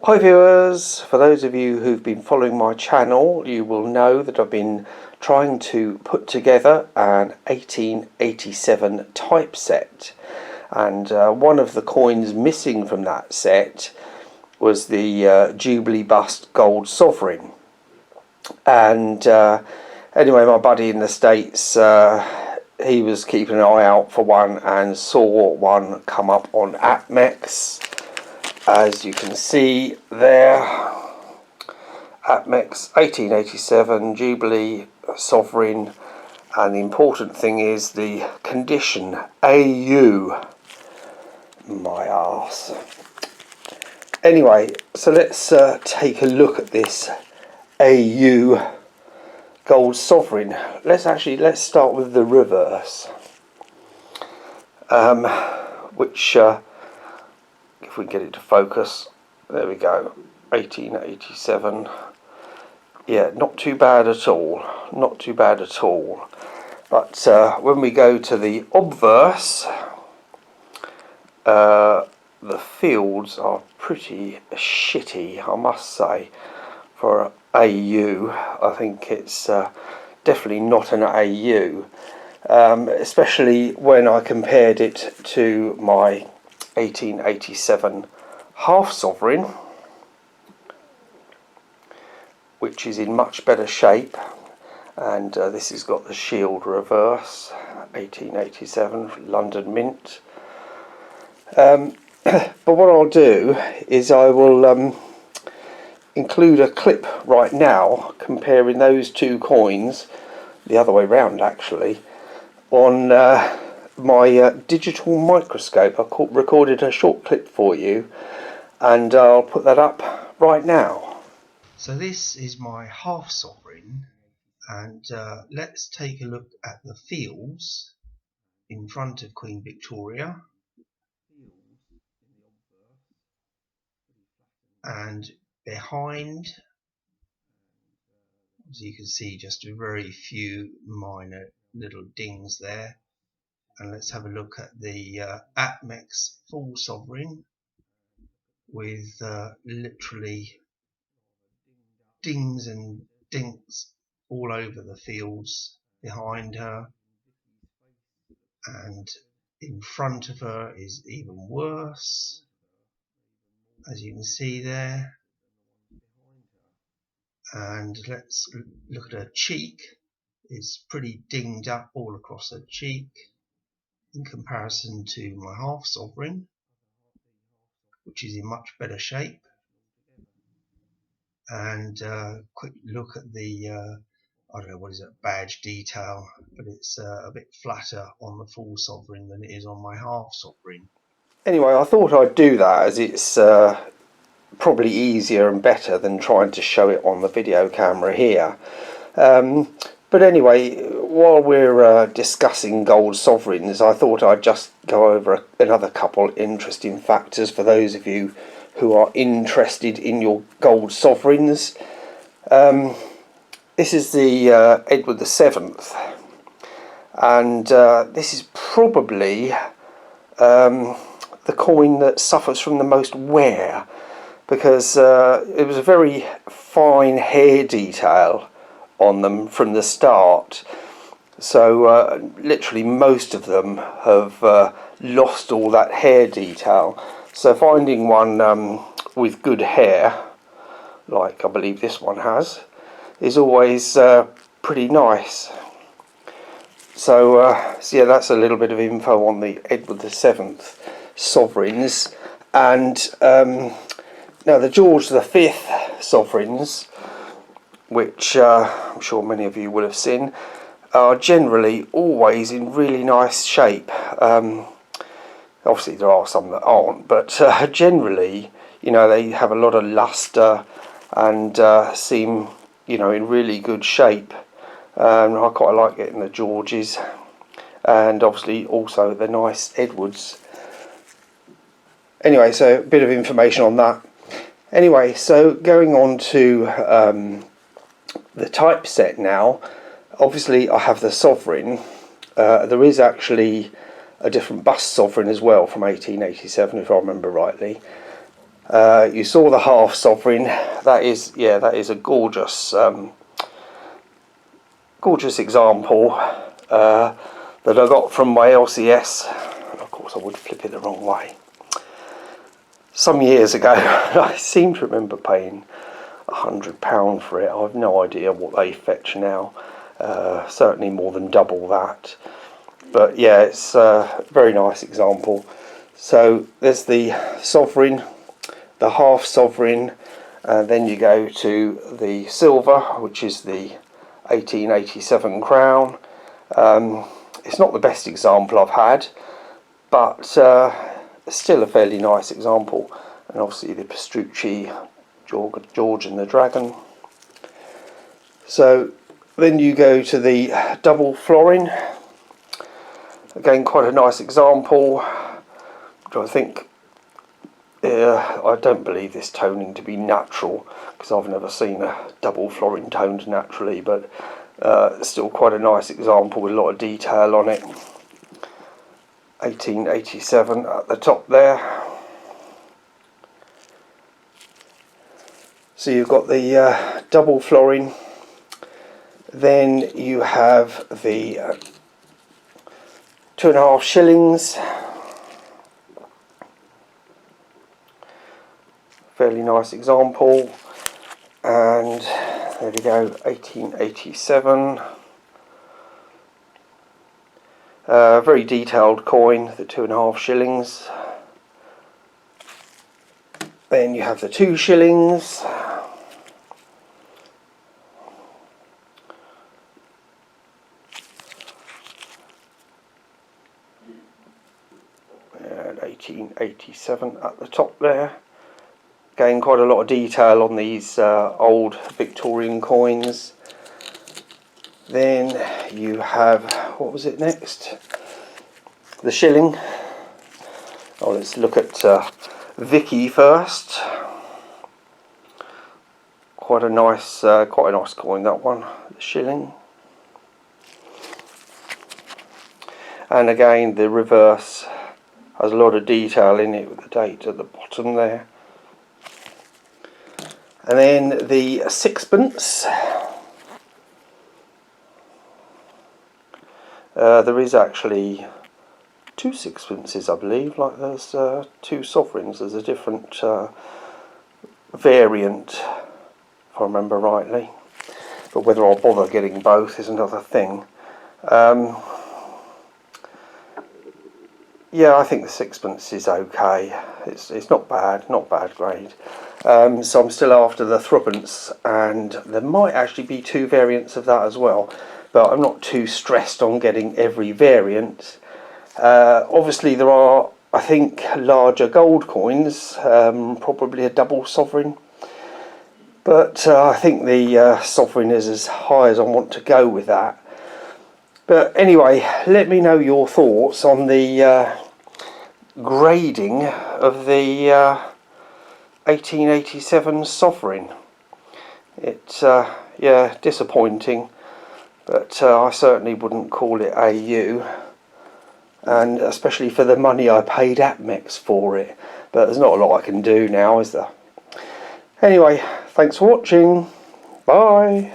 Hi viewers, for those of you who've been following my channel, you will know that I've been trying to put together an 1887 typeset, and one of the coins missing from that set was the Jubilee bust gold sovereign. And anyway, my buddy in the States, he was keeping an eye out for one and saw one come up on Apmex. As you can see there, Apmex 1887 Jubilee sovereign, and the important thing is the condition AU. My arse. Anyway, so let's take a look at this AU gold sovereign. Let's start with the reverse, which if we get it to focus, there we go, 1887. Yeah, not too bad at all, not too bad at all. But when we go to the obverse, the fields are pretty shitty, I must say, for AU. I think it's definitely not an AU, especially when I compared it to my 1887 half sovereign, which is in much better shape, and this has got the shield reverse, 1887 London Mint. But what I'll do is I will include a clip right now comparing those two coins, the other way round actually, on my digital microscope. I recorded a short clip for you, and I'll put that up right now. So this is my half sovereign, and let's take a look at the fields in front of Queen Victoria, and behind, as you can see, just a very few minor little dings there. And let's have a look at the Apmex full sovereign, with literally dings and dinks all over the fields behind her, and in front of her is even worse, as you can see there. And let's look at her cheek. It's pretty dinged up all across her cheek in comparison to my half sovereign, which is in much better shape. And quick look at the I don't know, what is it, badge detail, but it's a bit flatter on the full sovereign than it is on my half sovereign. Anyway, I thought I'd do that, as it's probably easier and better than trying to show it on the video camera here. But anyway, while we're discussing gold sovereigns, I thought I'd just go over another couple interesting factors for those of you who are interested in your gold sovereigns. This is the Edward VII, and this is probably the coin that suffers from the most wear, because it was a very fine hair detail on them from the start. So literally most of them have lost all that hair detail. So finding one with good hair, like I believe this one has, is always pretty nice. So, so yeah, that's a little bit of info on the Edward VII sovereigns. And now the George V sovereigns, which I'm sure many of you will have seen, are generally always in really nice shape. Obviously there are some that aren't, but generally, you know, they have a lot of luster and seem, you know, in really good shape. I quite like getting the Georges, and obviously also the nice Edwards. Anyway, so a bit of information on that. Anyway, so going on to the typeset now. Obviously I have the sovereign. There is actually a different bust sovereign as well from 1887, if I remember rightly. You saw the half sovereign. That is a gorgeous gorgeous example that I got from my LCS. Of course I would flip it the wrong way. Some years ago. I seem to remember paying £100 for it. I have no idea what they fetch now. Certainly more than double that. But yeah, it's a very nice example. So there's the sovereign, the half sovereign, then you go to the silver, which is the 1887 crown. It's not the best example I've had, but still a fairly nice example. And obviously the Pastrucci, George and the Dragon. So then you go to the double florin. Again, quite a nice example. I think I don't believe this toning to be natural, because I've never seen a double florin toned naturally, but still quite a nice example with a lot of detail on it. 1887 at the top there. So you've got the double florin, then you have the 2.5 shillings. Fairly nice example. And there we go, 1887. Very detailed coin, the 2.5 shillings. Then you have the 2 shillings. And 1887 at the top there. Again, quite a lot of detail on these old Victorian coins. Then you have, what was it next? The shilling. Oh, let's look at Vicky first. Quite a nice coin, that one. The shilling. And again, the reverse has a lot of detail in it with the date at the bottom there. And then the sixpence. There is actually 2 sixpences, I believe. Like there's 2 sovereigns. There's a different variant, if I remember rightly. But whether I'll bother getting both is another thing. Yeah, I think the sixpence is okay. It's not bad grade. So I'm still after the threepence, and there might actually be 2 variants of that as well, but I'm not too stressed on getting every variant. Obviously there are, I think, larger gold coins, probably a double sovereign, but I think the sovereign is as high as I want to go with that. But anyway, let me know your thoughts on the grading of the 1887 sovereign. It's yeah, disappointing, but I certainly wouldn't call it AU, and especially for the money I paid Apmex for it. But there's not a lot I can do now, is there? Anyway, thanks for watching. Bye.